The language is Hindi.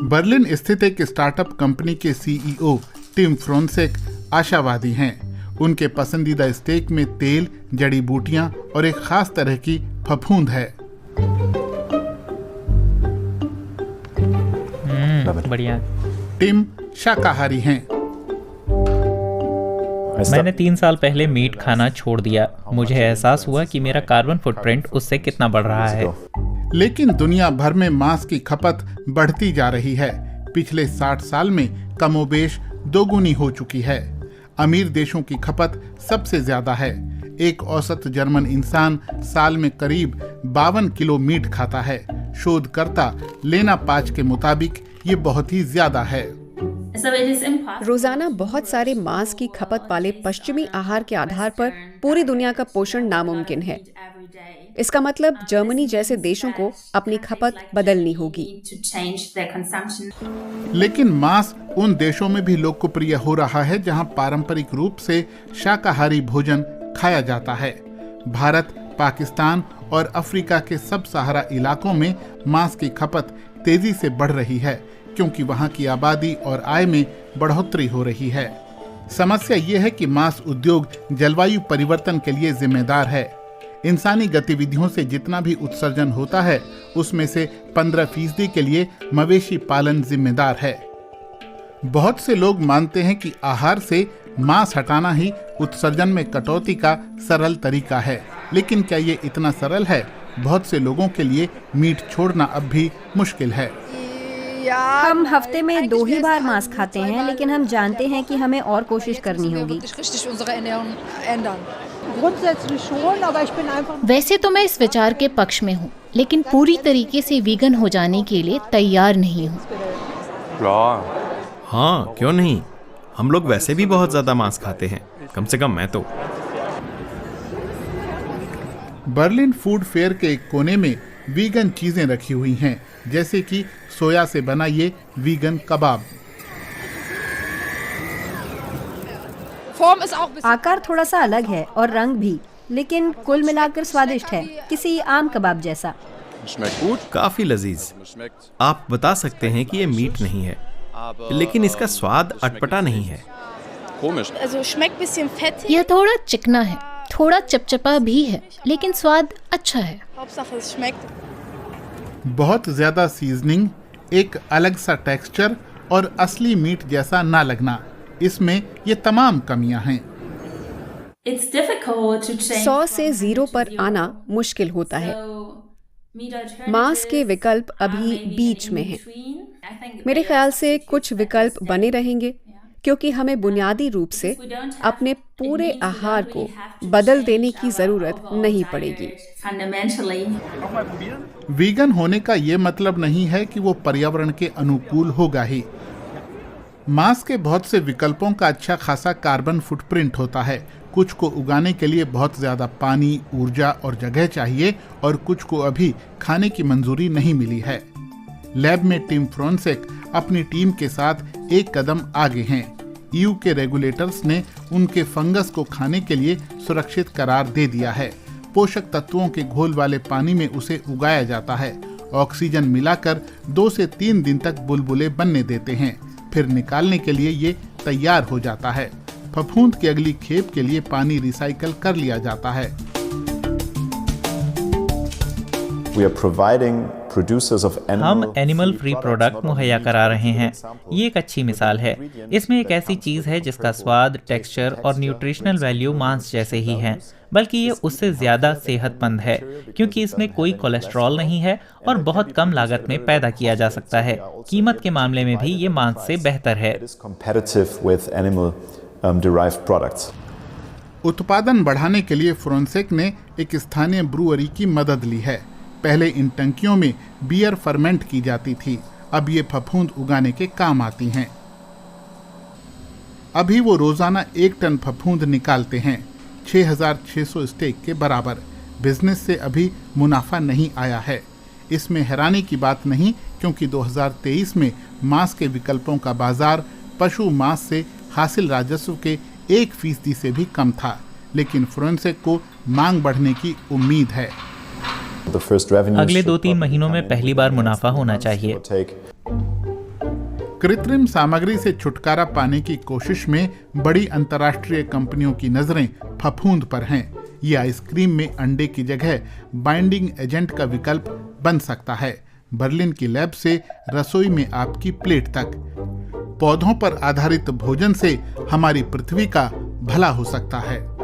बर्लिन स्थित एक स्टार्टअप कंपनी के सीईओ टिम फ्रोनसेक आशावादी हैं। उनके पसंदीदा स्टेक में तेल, जड़ी बूटियां और एक खास तरह की फफूंद है। बढ़िया। टिम शाकाहारी हैं। मैंने 3 साल पहले मीट खाना छोड़ दिया। मुझे एहसास हुआ कि मेरा कार्बन फुटप्रिंट उससे कितना बढ़ रहा है। लेकिन दुनिया भर में मांस की खपत बढ़ती जा रही है। पिछले 60 साल में कमोबेश दोगुनी हो चुकी है। अमीर देशों की खपत सबसे ज्यादा है। एक औसत जर्मन इंसान साल में करीब 52 किलो मीट खाता है। शोधकर्ता लेना पाच के मुताबिक ये बहुत ही ज्यादा है। रोजाना बहुत सारे मांस की खपत वाले पश्चिमी आहार के आधार पर पूरी दुनिया का पोषण नामुमकिन है। इसका मतलब जर्मनी जैसे देशों को अपनी खपत बदलनी होगी। लेकिन मांस उन देशों में भी लोकप्रिय हो रहा है जहां पारंपरिक रूप से शाकाहारी भोजन खाया जाता है। भारत, पाकिस्तान और अफ्रीका के सब सहारा इलाकों में मांस की खपत तेजी से बढ़ रही है क्योंकि वहां की आबादी और आय में बढ़ोतरी हो रही है। समस्या ये है कि मांस उद्योग जलवायु परिवर्तन के लिए जिम्मेदार है। इंसानी गतिविधियों से जितना भी उत्सर्जन होता है उसमें से 15% के लिए मवेशी पालन जिम्मेदार है। बहुत से लोग मानते हैं कि आहार से मांस हटाना ही उत्सर्जन में कटौती का सरल तरीका है, लेकिन क्या ये इतना सरल है? बहुत से लोगों के लिए मीट छोड़ना अब भी मुश्किल है। हम हफ्ते में 2 ही बार मांस खाते हैं, लेकिन हम जानते हैं कि हमें और कोशिश करनी होगी। वैसे तो मैं इस विचार के पक्ष में हूँ, लेकिन पूरी तरीके से वीगन हो जाने के लिए तैयार नहीं हूँ। हाँ, क्यों नहीं? हम लोग वैसे भी बहुत ज्यादा मांस खाते हैं, कम से कम मैं तो। बर्लिन फूड फेयर के एक कोने में वीगन चीजें रखी हुई हैं, जैसे कि सोया से बना ये वीगन कबाब। आकार थोड़ा सा अलग है और रंग भी, लेकिन कुल मिलाकर स्वादिष्ट है, किसी आम कबाब जैसा। काफी लजीज। आप बता सकते हैं कि ये मीट नहीं है, लेकिन इसका स्वाद अटपटा नहीं है। यह थोड़ा चिकना है, थोड़ा चपचपा भी है, लेकिन स्वाद अच्छा है। बहुत ज्यादा सीजनिंग, एक अलग सा टेक्सचर और असली मीट जैसा ना लगना, इसमें ये तमाम कमियां हैं। 100 से 0 पर आना मुश्किल होता है। मांस के विकल्प अभी बीच में हैं। मेरे ख्याल से कुछ विकल्प बने रहेंगे क्योंकि हमें बुनियादी रूप से अपने पूरे आहार को बदल देने की जरूरत नहीं पड़ेगी। वीगन होने का ये मतलब नहीं है कि वो पर्यावरण के अनुकूल होगा ही। मांस के बहुत से विकल्पों का अच्छा खासा कार्बन फुटप्रिंट होता है। कुछ को उगाने के लिए बहुत ज्यादा पानी, ऊर्जा और जगह चाहिए और कुछ को अभी खाने की मंजूरी नहीं मिली है। लैब में टिम फ्रोनसेक अपनी टीम के साथ एक कदम आगे हैं। ईयू के रेगुलेटर्स ने उनके फंगस को खाने के लिए सुरक्षित करार दे दिया है। पोषक तत्वों के घोल वाले पानी में उसे उगाया जाता है। ऑक्सीजन मिलाकर 2 से 3 दिन तक बुलबुले बनने देते हैं, फिर निकालने के लिए ये तैयार हो जाता है। फफूंद की अगली खेप के लिए पानी रिसाइकल कर लिया जाता है। हम एनिमल फ्री प्रोडक्ट मुहैया करा रहे हैं। ये एक अच्छी मिसाल है। इसमें एक ऐसी चीज है जिसका स्वाद, टेक्सचर और न्यूट्रिशनल वैल्यू मांस जैसे ही हैं, बल्कि ये उससे ज्यादा सेहतमंद है क्योंकि इसमें कोई कोलेस्ट्रॉल नहीं है और बहुत कम लागत में पैदा किया जा सकता है। कीमत के मामले में भी ये मांस से बेहतर है। उत्पादन बढ़ाने के लिए फ्रोनसेक ने एक स्थानीय ब्रूअरी की मदद ली है। पहले इन टंकियों में बियर फर्मेंट की जाती थी, अब ये फफूंद उगाने के काम आती हैं। अभी वो रोजाना 1 टन फफूंद निकालते हैं, 6600 स्टेक के बराबर। बिजनेस से अभी मुनाफा नहीं आया है। इसमें हैरानी की बात नहीं, क्योंकि 2023 में मांस के विकल्पों का बाजार पशु मांस से हासिल राजस्व के 1% से भी कम था। लेकिन फ्रोनसेक को मांग बढ़ने की उम्मीद है। अगले 2-3 महीनों में पहली बार मुनाफा होना चाहिए। कृत्रिम सामग्री से छुटकारा पाने की कोशिश में बड़ी अंतर्राष्ट्रीय कंपनियों की नजरें फफूंद पर हैं। ये आइसक्रीम में अंडे की जगह बाइंडिंग एजेंट का विकल्प बन सकता है। बर्लिन की लैब से रसोई में आपकी प्लेट तक। पौधों पर आधारित भोजन से हमारी पृथ्वी का भला हो सकता है।